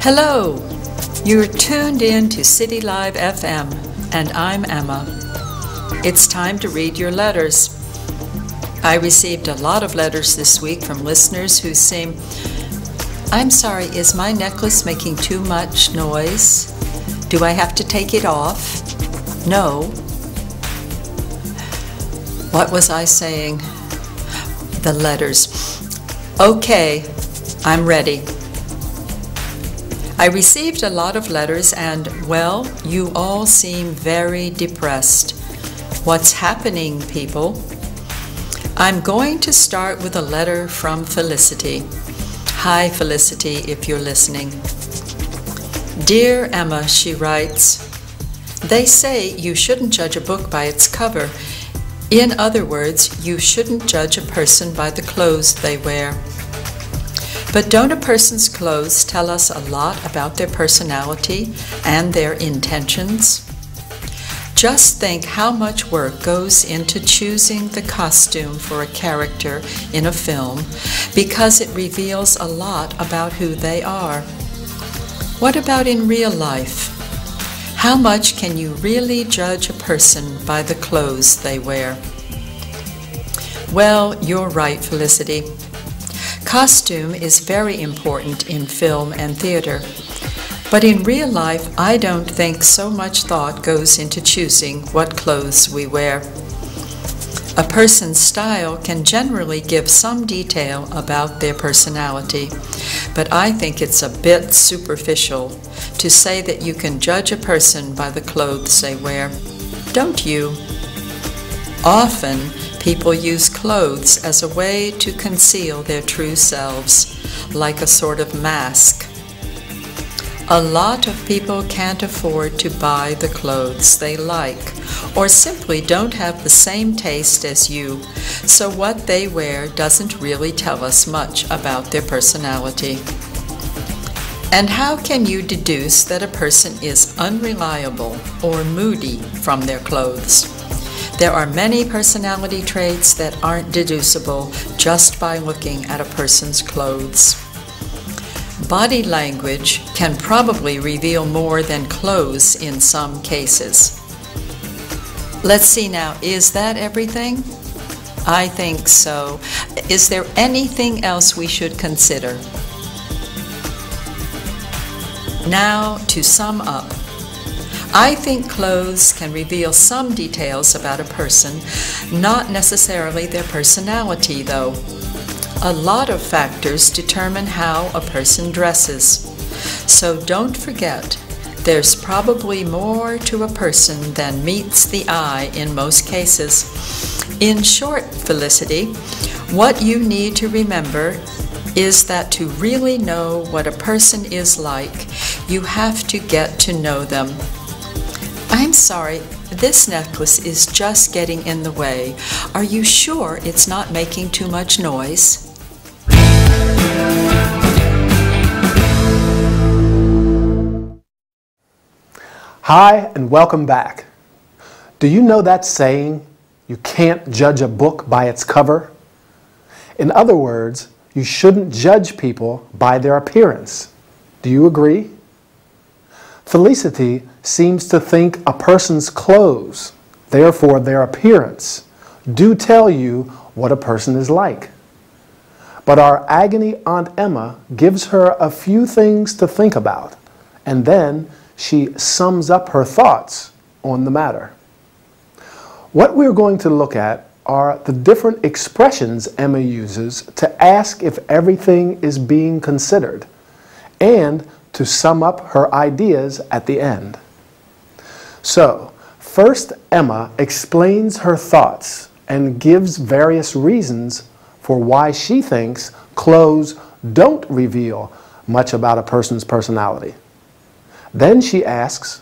Hello! You're tuned in to City Live FM, and I'm Emma. It's time to read your letters. I received a lot of letters this week from listeners who seem, I'm sorry, is my necklace making too much noise? Do I have to take it off? No. What was I saying? The letters. Okay, I'm ready. I received a lot of letters and, well, you all seem very depressed. What's happening, people? I'm going to start with a letter from Felicity. Hi, Felicity, if you're listening. Dear Emma, she writes, they say you shouldn't judge a book by its cover. In other words, you shouldn't judge a person by the clothes they wear. But don't a person's clothes tell us a lot about their personality and their intentions? Just think how much work goes into choosing the costume for a character in a film because it reveals a lot about who they are. What about in real life? How much can you really judge a person by the clothes they wear? Well, you're right, Felicity. Costume is very important in film and theater, but in real life, I don't think so much thought goes into choosing what clothes we wear. A person's style can generally give some detail about their personality, but I think it's a bit superficial to say that you can judge a person by the clothes they wear. Don't you? Often, people use clothes as a way to conceal their true selves, like a sort of mask. A lot of people can't afford to buy the clothes they like, or simply don't have the same taste as you, so what they wear doesn't really tell us much about their personality. And how can you deduce that a person is unreliable or moody from their clothes? There are many personality traits that aren't deducible just by looking at a person's clothes. Body language can probably reveal more than clothes in some cases. Let's see now, is that everything? I think so. Is there anything else we should consider? Now, to sum up. I think clothes can reveal some details about a person, not necessarily their personality, though. A lot of factors determine how a person dresses. So don't forget, there's probably more to a person than meets the eye in most cases. In short, Felicity, what you need to remember is that to really know what a person is like, you have to get to know them. I'm sorry, this necklace is just getting in the way. Are you sure it's not making too much noise? Hi, and welcome back. Do you know that saying, you can't judge a book by its cover? In other words, you shouldn't judge people by their appearance. Do you agree? Felicity seems to think a person's clothes, therefore their appearance, do tell you what a person is like. But our agony Aunt Emma gives her a few things to think about, and then she sums up her thoughts on the matter. What we're going to look at are the different expressions Emma uses to ask if everything is being considered, and to sum up her ideas at the end. So, first Emma explains her thoughts and gives various reasons for why she thinks clothes don't reveal much about a person's personality. Then she asks,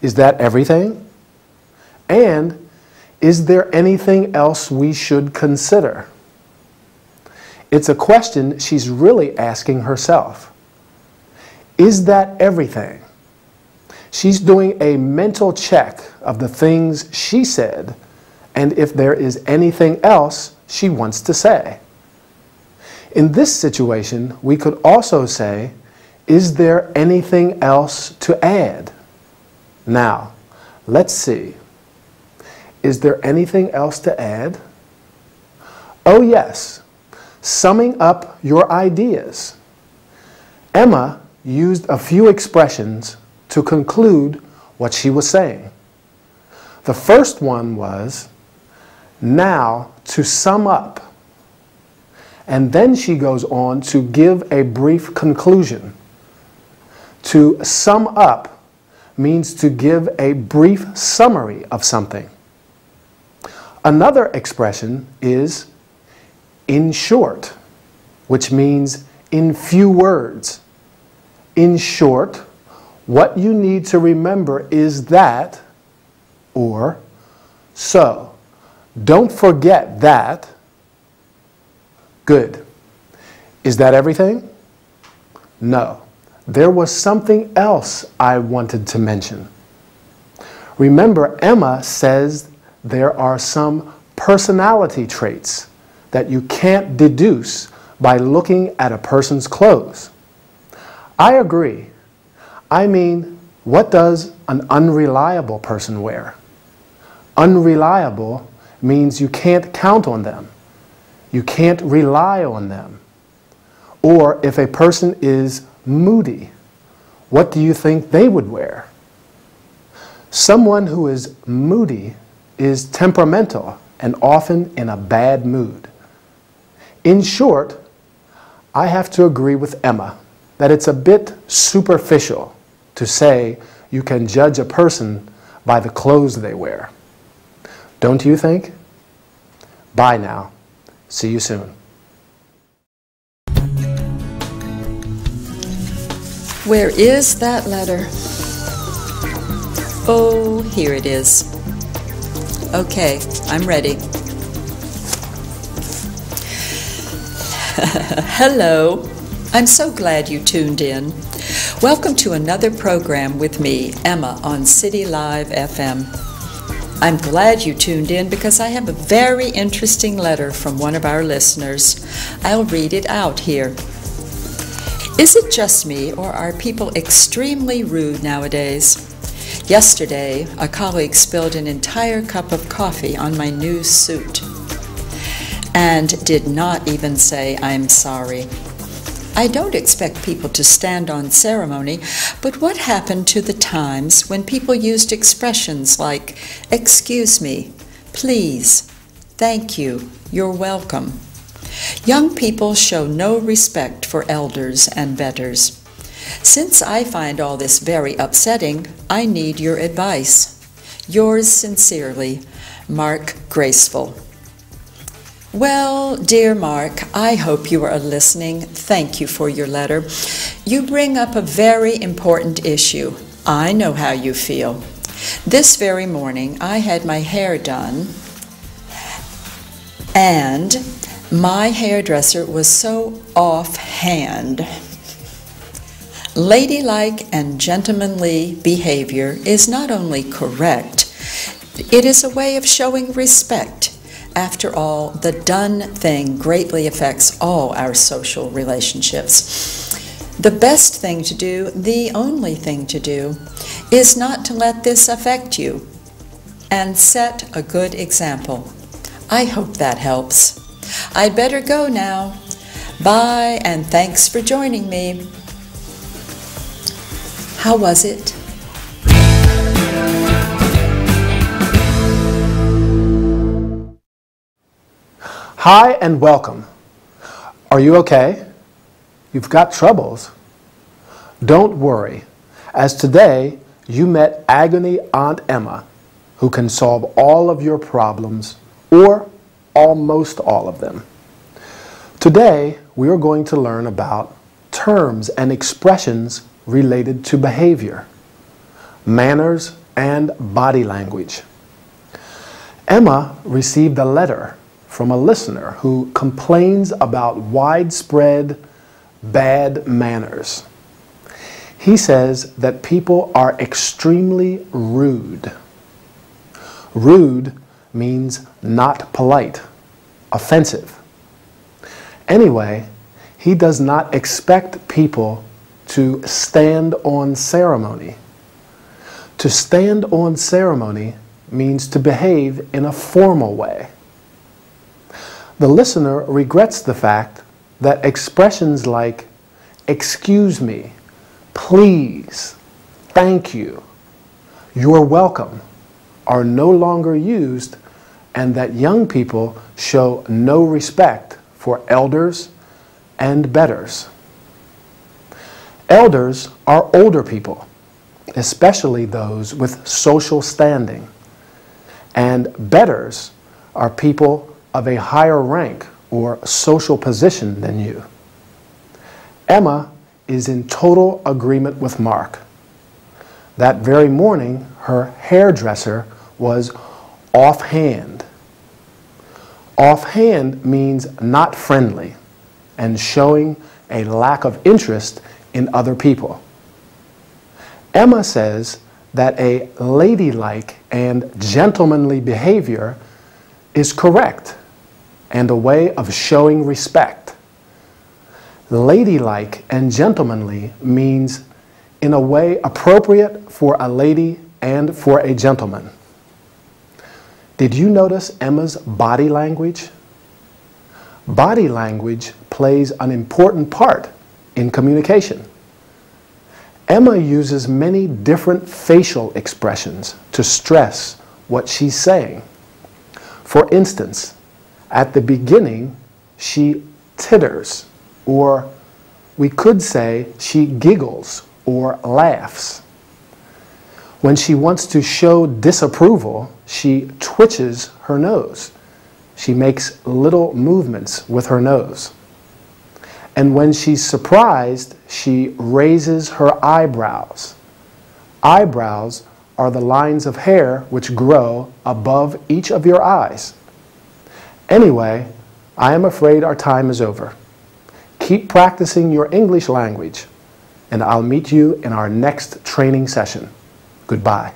is that everything? And is there anything else we should consider? It's a question she's really asking herself. Is that everything? She's doing a mental check of the things she said and if there is anything else she wants to say. In this situation, we could also say, Is there anything else to add? Now, let's see. Is there anything else to add? Oh yes, summing up your ideas. Emma used a few expressions to conclude what she was saying. The first one was, now to sum up. And then she goes on to give a brief conclusion. To sum up means to give a brief summary of something. Another expression is in short, which means in few words. In short, what you need to remember is that, or so. Don't forget that. Good. Is that everything? No. There was something else I wanted to mention. Remember, Emma says there are some personality traits that you can't deduce by looking at a person's clothes. I agree. I mean, what does an unreliable person wear? Unreliable means you can't count on them. You can't rely on them. Or if a person is moody, what do you think they would wear? Someone who is moody is temperamental and often in a bad mood. In short, I have to agree with Emma that it's a bit superficial to say you can judge a person by the clothes they wear. Don't you think? Bye now. See you soon. Where is that letter? Oh, here it is. Okay, I'm ready. Hello. I'm so glad you tuned in. Welcome to another program with me, Emma, on City Live FM. I'm glad you tuned in because I have a very interesting letter from one of our listeners. I'll read it out here. Is it just me, or are people extremely rude nowadays? Yesterday, a colleague spilled an entire cup of coffee on my new suit and did not even say, "I'm sorry." I don't expect people to stand on ceremony, but what happened to the times when people used expressions like, "Excuse me," "Please," "Thank you," "You're welcome"? Young people show no respect for elders and betters. Since I find all this very upsetting, I need your advice. Yours sincerely, Mark Graceful. Well, dear Mark, I hope you are listening. Thank you for your letter. You bring up a very important issue. I know how you feel. This very morning, I had my hair done, and my hairdresser was so offhand. Ladylike and gentlemanly behavior is not only correct, it is a way of showing respect. After all, the done thing greatly affects all our social relationships. The best thing to do, the only thing to do, is not to let this affect you, and set a good example. I hope that helps. I'd better go now. Bye, and thanks for joining me. How was it? Hi and welcome. Are you okay? You've got troubles. Don't worry, as today you met Agony Aunt Emma, who can solve all of your problems, or almost all of them. Today we are going to learn about terms and expressions related to behavior, manners, and body language. Emma received a letter from a listener who complains about widespread bad manners. He says that people are extremely rude. Rude means not polite, offensive. Anyway, he does not expect people to stand on ceremony. To stand on ceremony means to behave in a formal way. The listener regrets the fact that expressions like "excuse me," "please," "thank you," "you're welcome" are no longer used, and that young people show no respect for elders and betters. Elders are older people, especially those with social standing, and betters are people of a higher rank or social position than you. Emma is in total agreement with Mark. That very morning, her hairdresser was offhand. Offhand means not friendly and showing a lack of interest in other people. Emma says that a ladylike and gentlemanly behavior is correct and a way of showing respect. Ladylike and gentlemanly means in a way appropriate for a lady and for a gentleman. Did you notice Emma's body language? Body language plays an important part in communication. Emma uses many different facial expressions to stress what she's saying. For instance, at the beginning, she titters, or we could say she giggles or laughs. When she wants to show disapproval, she twitches her nose. She makes little movements with her nose. And when she's surprised, she raises her eyebrows. Eyebrows are the lines of hair which grow above each of your eyes. Anyway, I am afraid our time is over. Keep practicing your English language, and I'll meet you in our next training session. Goodbye.